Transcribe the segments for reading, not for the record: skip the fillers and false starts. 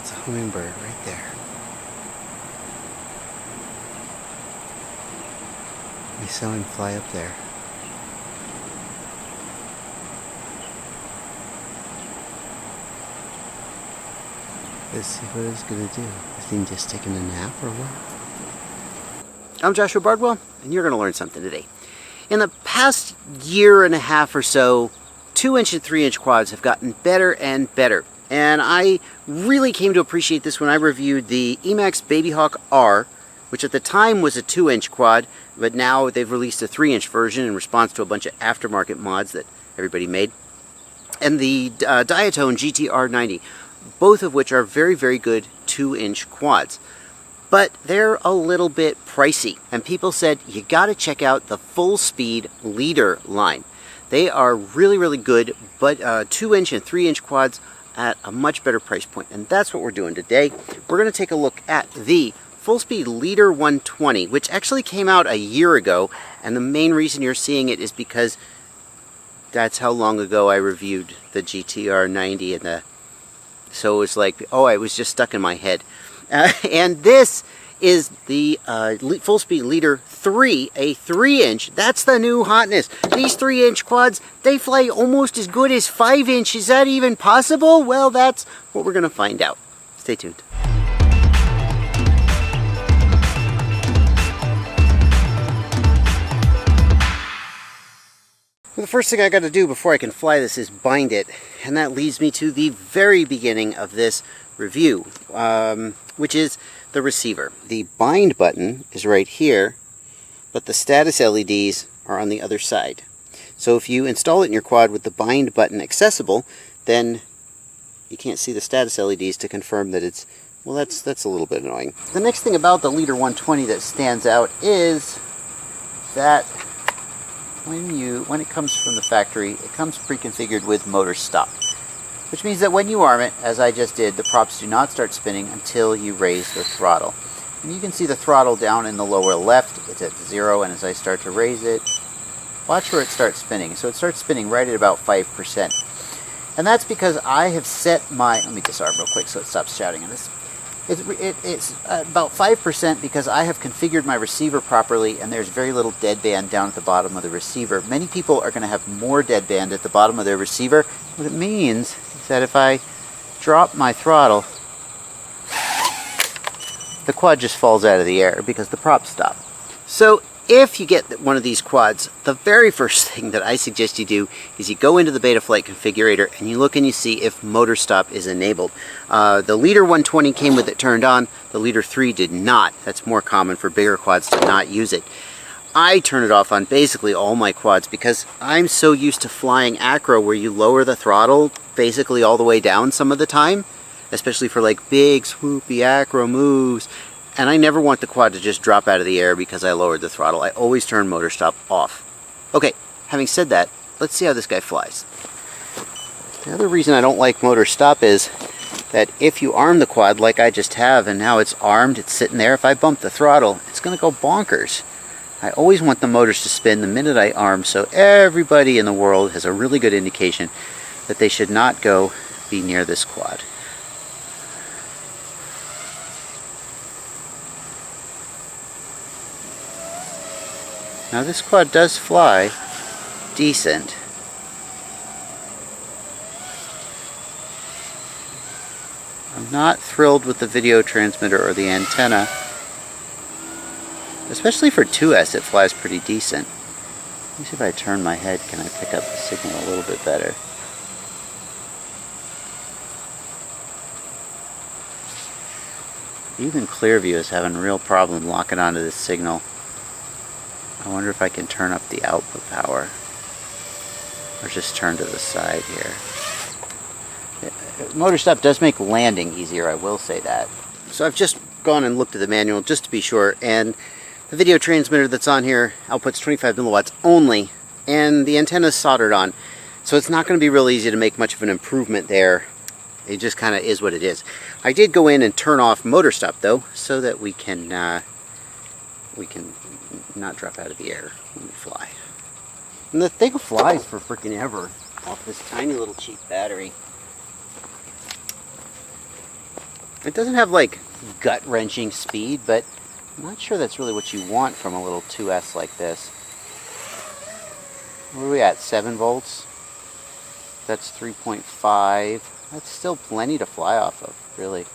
That's a hummingbird right there. We saw him fly up there. Let's see what it's gonna do. Is he just taking a nap or what? I'm Joshua Bardwell, and you're gonna learn something today. In the past year and a half or so, 2-inch and 3-inch quads have gotten better and better. And I really came to appreciate this when I reviewed the Emax Babyhawk R, which at the time was a 2-inch quad, but now they've released a 3-inch version in response to a bunch of aftermarket mods that everybody made. And the Diatone GTR90, both of which are very, very good 2-inch quads. But they're a little bit pricey. And people said, you gotta check out the Full Speed Leader line. They are really, really good, but 2-inch and 3-inch quads at a much better price point. And that's what we're doing today. We're gonna take a look at the Full Speed Leader 120, which actually came out a year ago. And the main reason you're seeing it is because that's how long ago I reviewed the GTR 90 and so it was like, oh, it was just stuck in my head. And this is the Full Speed Leader 3, a 3-inch. That's the new hotness. These 3-inch quads, they fly almost as good as 5-inch. Is that even possible? Well, that's what we're going to find out. Stay tuned. Well, the first thing I got to do before I can fly this is bind it, and that leads me to the very beginning of this review, which is the receiver. The bind button is right here, but the status LEDs are on the other side. So if you install it in your quad with the bind button accessible, then you can't see the status LEDs to confirm that it's, well, that's a little bit annoying. The next thing about the Leader 120 that stands out is that when it comes from the factory, it comes pre-configured with motor stop, which means that when you arm it, as I just did, the props do not start spinning until you raise the throttle. And you can see the throttle down in the lower left. It's at 0, and as I start to raise it, watch where it starts spinning. So it starts spinning right at about 5%. And that's because I have set my, let me disarm real quick so it stops shouting at us. It's about 5% because I have configured my receiver properly, and there's very little deadband down at the bottom of the receiver. Many people are going to have more deadband at the bottom of their receiver. What it means is that if I drop my throttle, the quad just falls out of the air because the props stop. So if you get one of these quads, the very first thing that I suggest you do is you go into the Betaflight configurator and you look and you see if motor stop is enabled. The Leader 120 came with it turned on. The Leader 3 did not. That's more common for bigger quads to not use it. I turn it off on basically all my quads because I'm so used to flying acro where you lower the throttle basically all the way down some of the time, especially for like big swoopy acro moves. And I never want the quad to just drop out of the air because I lowered the throttle. I always turn motor stop off. Okay, having said that, let's see how this guy flies. The other reason I don't like motor stop is that if you arm the quad like I just have, and now it's armed, it's sitting there, if I bump the throttle, it's going to go bonkers. I always want the motors to spin the minute I arm, so everybody in the world has a really good indication that they should not go be near this quad. Now this quad does fly decent. I'm not thrilled with the video transmitter or the antenna. Especially for 2S, it flies pretty decent. Let me see if I turn my head, can I pick up the signal a little bit better? Even Clearview is having a real problem locking onto this signal. I wonder if I can turn up the output power or just turn to the side here. Motor stop does make landing easier, I will say that. So I've just gone and looked at the manual just to be sure, and the video transmitter that's on here outputs 25 milliwatts only, and the antenna is soldered on. So it's not going to be real easy to make much of an improvement there. It just kind of is what it is. I did go in and turn off motor stop though, so that we can not drop out of the air when we fly. And the thing flies for freaking ever off this tiny little cheap battery. It doesn't have like gut-wrenching speed, but I'm not sure that's really what you want from a little 2S like this. Where are we at? 7 volts? That's 3.5. That's still plenty to fly off of, really.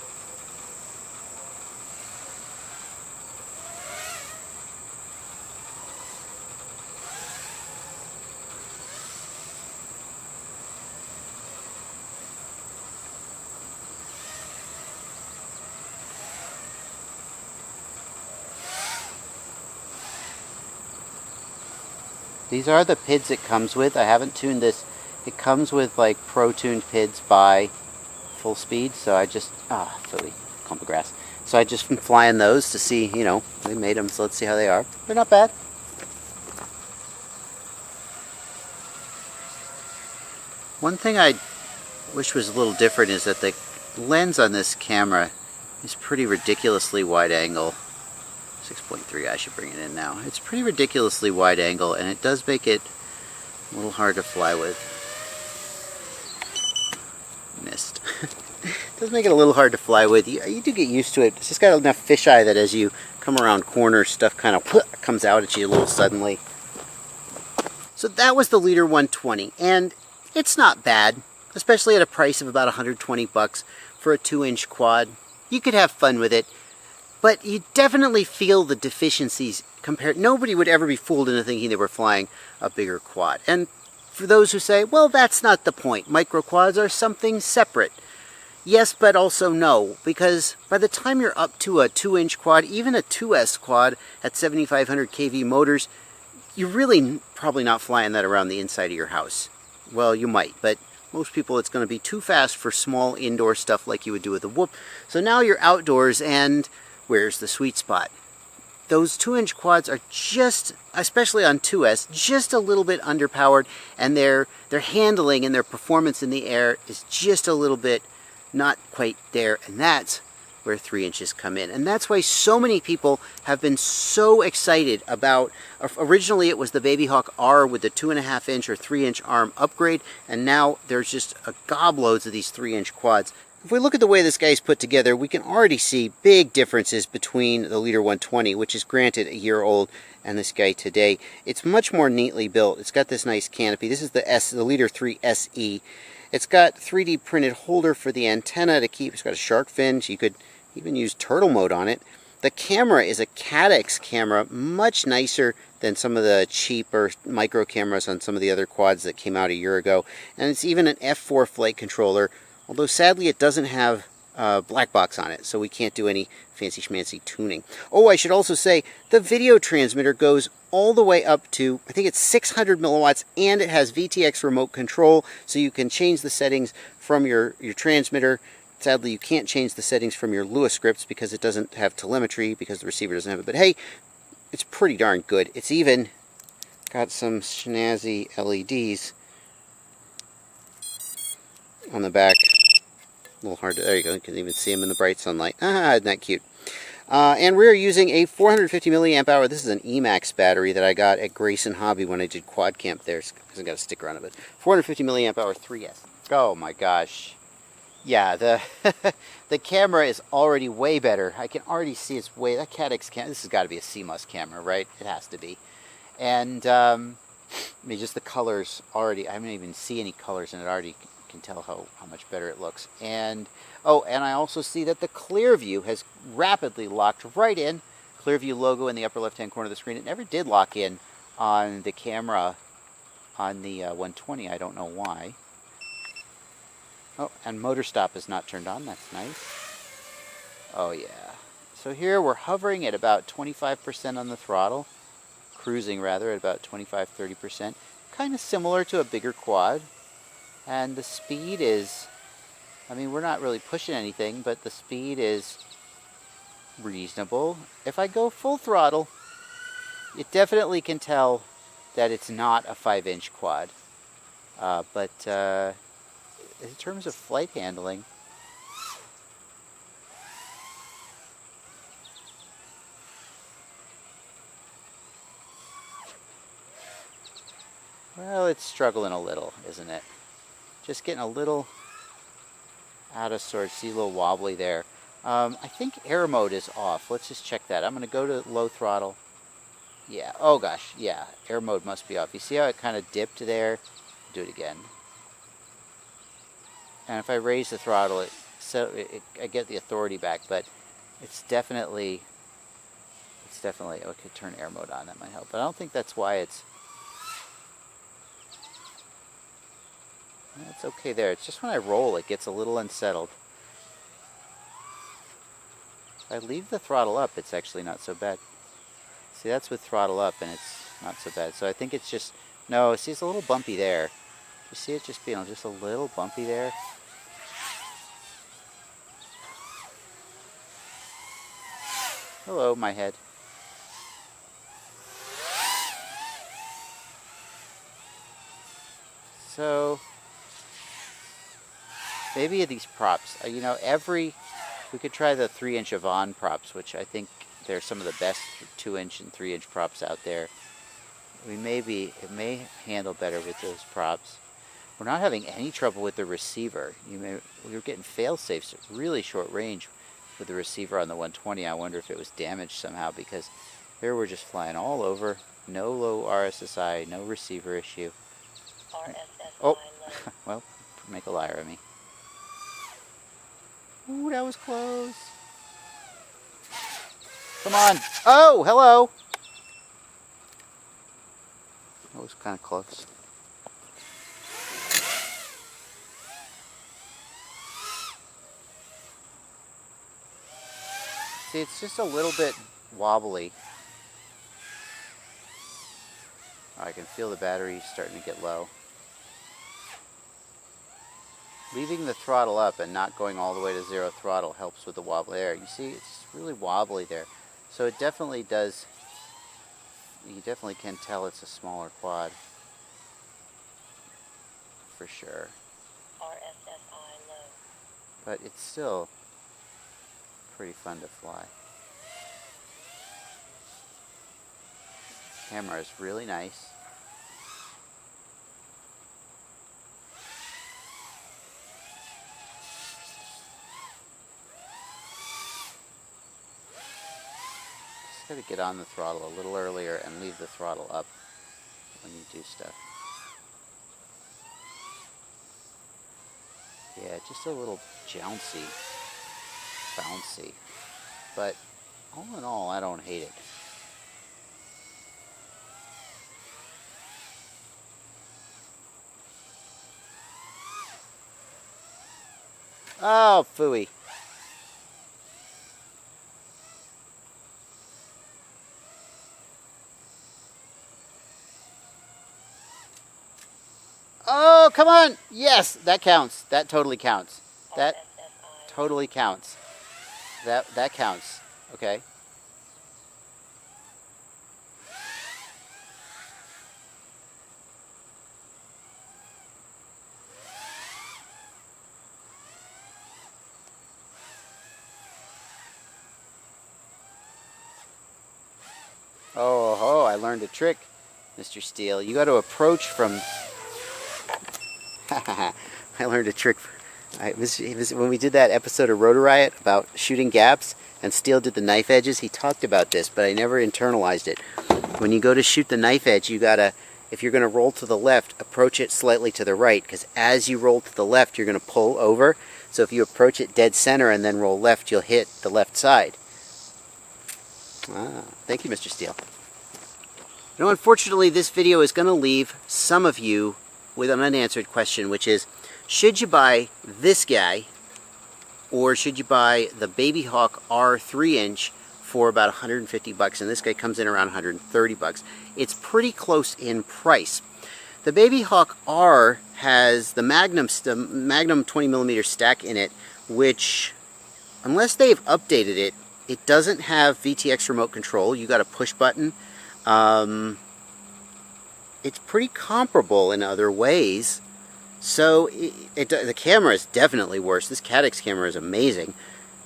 These are the PIDs it comes with. I haven't tuned this. It comes with like pro-tuned PIDs by full speed, so I just, Philly, clump of grass. So I just been flying those to see, you know, they made them, so let's see how they are. They're not bad. One thing I wish was a little different is that the lens on this camera is pretty ridiculously wide angle. 6.3, I should bring it in now. It's pretty ridiculously wide angle, and it does make it a little hard to fly with. Missed. It does make it a little hard to fly with. You do get used to it. It's just got enough fisheye that as you come around corners, stuff kind of comes out at you a little suddenly. So that was the Leader 120, and it's not bad, especially at a price of about 120 bucks for a 2-inch quad. You could have fun with it. But you definitely feel the deficiencies compared. Nobody would ever be fooled into thinking they were flying a bigger quad. And for those who say, well, that's not the point. Micro quads are something separate. Yes, but also no, because by the time you're up to a 2-inch quad, even a 2S quad at 7,500 kV motors, you're really probably not flying that around the inside of your house. Well, you might, but most people it's going to be too fast for small indoor stuff like you would do with a Whoop. So now you're outdoors, and where's the sweet spot? Those 2-inch quads are just, especially on 2S, just a little bit underpowered, and their handling and their performance in the air is just a little bit not quite there, and that's where 3 inches come in. And that's why so many people have been so excited about, originally it was the Baby Hawk R with the 2.5-inch or 3-inch arm upgrade, and now there's just a gobloads of these 3-inch quads. If we look at the way this guy's put together, we can already see big differences between the Leader 120, which is granted a year old, and this guy today. It's much more neatly built. It's got this nice canopy. This is the Leader 3 SE. It's got 3D printed holder for the antenna to keep. It's got a shark fin. So you could even use turtle mode on it. The camera is a Cadex camera, much nicer than some of the cheaper micro cameras on some of the other quads that came out a year ago. And it's even an F4 flight controller, although sadly it doesn't have a black box on it, so we can't do any fancy schmancy tuning. Oh, I should also say the video transmitter goes all the way up to, I think it's 600 milliwatts, and it has VTX remote control, so you can change the settings from your transmitter. Sadly, you can't change the settings from your Lua scripts because it doesn't have telemetry, because the receiver doesn't have it. But hey, it's pretty darn good. It's even got some snazzy LEDs on the back. A little hard to, there you go, you can even see them in the bright sunlight. Isn't that cute? And we're using a 450 milliamp hour. This is an Emax battery that I got at Grayson Hobby when I did quad camp there. It hasn't got a sticker on it, but 450 milliamp hour 3S. Oh my gosh. Yeah, the the camera is already way better. I can already see it's way, that Cadex camera, this has got to be a CMOS camera, right? It has to be. And I mean, just the colors already, I haven't even see any colors in it already. Can tell how much better it looks. And oh, and I also see that the Clearview has rapidly locked right in. Clearview logo in the upper left hand corner of the screen. It never did lock in on the camera on the 120. I don't know why. Oh, and motor stop is not turned on. That's nice. Oh yeah. So here we're hovering at about 25% on the throttle. Cruising rather at about 25-30%. Kind of similar to a bigger quad. And the speed is, I mean, we're not really pushing anything, but the speed is reasonable. If I go full throttle, it definitely can tell that it's not a 5-inch quad. But in terms of flight handling, well, it's struggling a little, isn't it? Just getting a little out of sorts. See, a little wobbly there. I think air mode is off. Let's just check that. I'm going to go to low throttle. Yeah, oh gosh, yeah, air mode must be off. You see how it kind of dipped there? Do it again. And if I raise the throttle, I get the authority back, but it's definitely, okay, turn air mode on, that might help. But I don't think that's why it's okay there. It's just when I roll, it gets a little unsettled. If I leave the throttle up, it's actually not so bad. See, that's with throttle up, and it's not so bad. So I think it's just, no, see, it's a little bumpy there. You see it just being just a little bumpy there? Hello, my head. So, maybe these props, you know, we could try the 3-inch Avon props, which I think they're some of the best 2-inch and 3-inch props out there. It may handle better with those props. We're not having any trouble with the receiver. We were getting fail-safes at really short range with the receiver on the 120. I wonder if it was damaged somehow, because here we're just flying all over. No low RSSI, no receiver issue. RSSI oh, well, make a liar of me. Ooh, that was close. Come on. Oh, hello. That was kind of close. See, it's just a little bit wobbly. Oh, I can feel the battery starting to get low. Leaving the throttle up and not going all the way to 0 throttle helps with the wobble there. You see, it's really wobbly there. So it definitely does, you definitely can tell it's a smaller quad. For sure. RSSI low. But it's still pretty fun to fly. Camera is really nice. Just gotta get on the throttle a little earlier and leave the throttle up when you do stuff. Yeah, just a little bouncy. But all in all, I don't hate it. Oh, phooey. Oh, come on. Yes, that counts. That totally counts. That totally counts. That counts. Okay. Oh, I learned a trick, Mr. Steele. You got to approach from... I learned a trick. When we did that episode of Rotor Riot about shooting gaps, and Steele did the knife edges, he talked about this, but I never internalized it. When you go to shoot the knife edge, you gotta, if you're gonna roll to the left, approach it slightly to the right, because as you roll to the left, you're gonna pull over. So if you approach it dead center and then roll left, you'll hit the left side. Ah, thank you, Mr. Steele. Now, unfortunately, this video is gonna leave some of you with an unanswered question, which is, should you buy this guy, or should you buy the Baby Hawk R 3-inch for about 150 bucks, and this guy comes in around 130 bucks. It's pretty close in price. The Baby Hawk R has the Magnum 20mm stack in it, which, unless they've updated it, it doesn't have VTX remote control. You got a push button. It's pretty comparable in other ways. So the camera is definitely worse. This Caddx camera is amazing.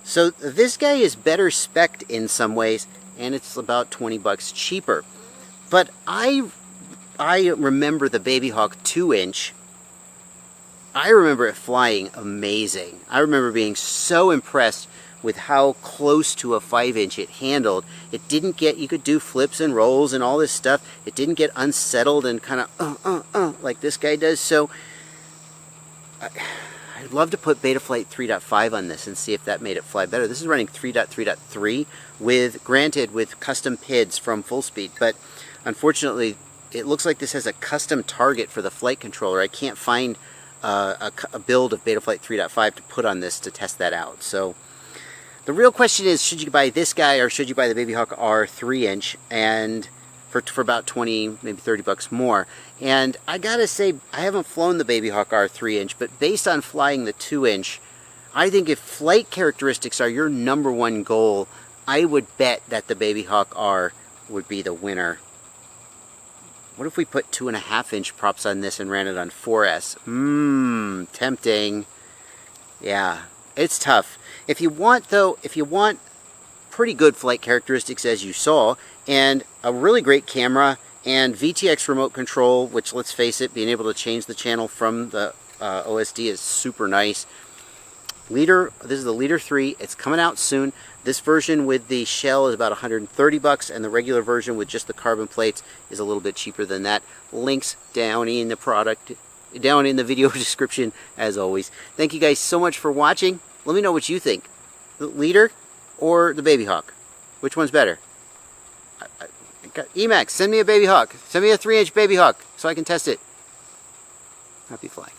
So this guy is better spec'd in some ways, and it's about 20 bucks cheaper. But I remember the Baby Hawk 2-inch. I remember it flying amazing. I remember being so impressed with how close to a 5-inch it handled. It didn't get, you could do flips and rolls and all this stuff. It didn't get unsettled and kind of like this guy does. So I'd love to put Betaflight 3.5 on this and see if that made it fly better. This is running 3.3.3 with, granted, with custom PIDs from Full Speed, but unfortunately it looks like this has a custom target for the flight controller. I can't find a build of Betaflight 3.5 to put on this to test that out. So the real question is, should you buy this guy or should you buy the Babyhawk R 3-inch and for about 20, maybe 30 bucks more? And I gotta say, I haven't flown the Babyhawk R 3-inch, but based on flying the 2-inch, I think if flight characteristics are your #1 goal, I would bet that the Babyhawk R would be the winner. What if we put 2.5-inch props on this and ran it on 4S? Tempting. Yeah, it's tough. If you want pretty good flight characteristics, as you saw, and a really great camera and VTX remote control, which, let's face it, being able to change the channel from the OSD is super nice. Leader, this is the Leader 3. It's coming out soon. This version with the shell is about 130 bucks, and the regular version with just the carbon plates is a little bit cheaper than that. Links down in the video description, as always. Thank you guys so much for watching. Let me know what you think. The Leader or the Babyhawk? Which one's better? Emacs, send me a Babyhawk. Send me a 3-inch Babyhawk so I can test it. Happy flying.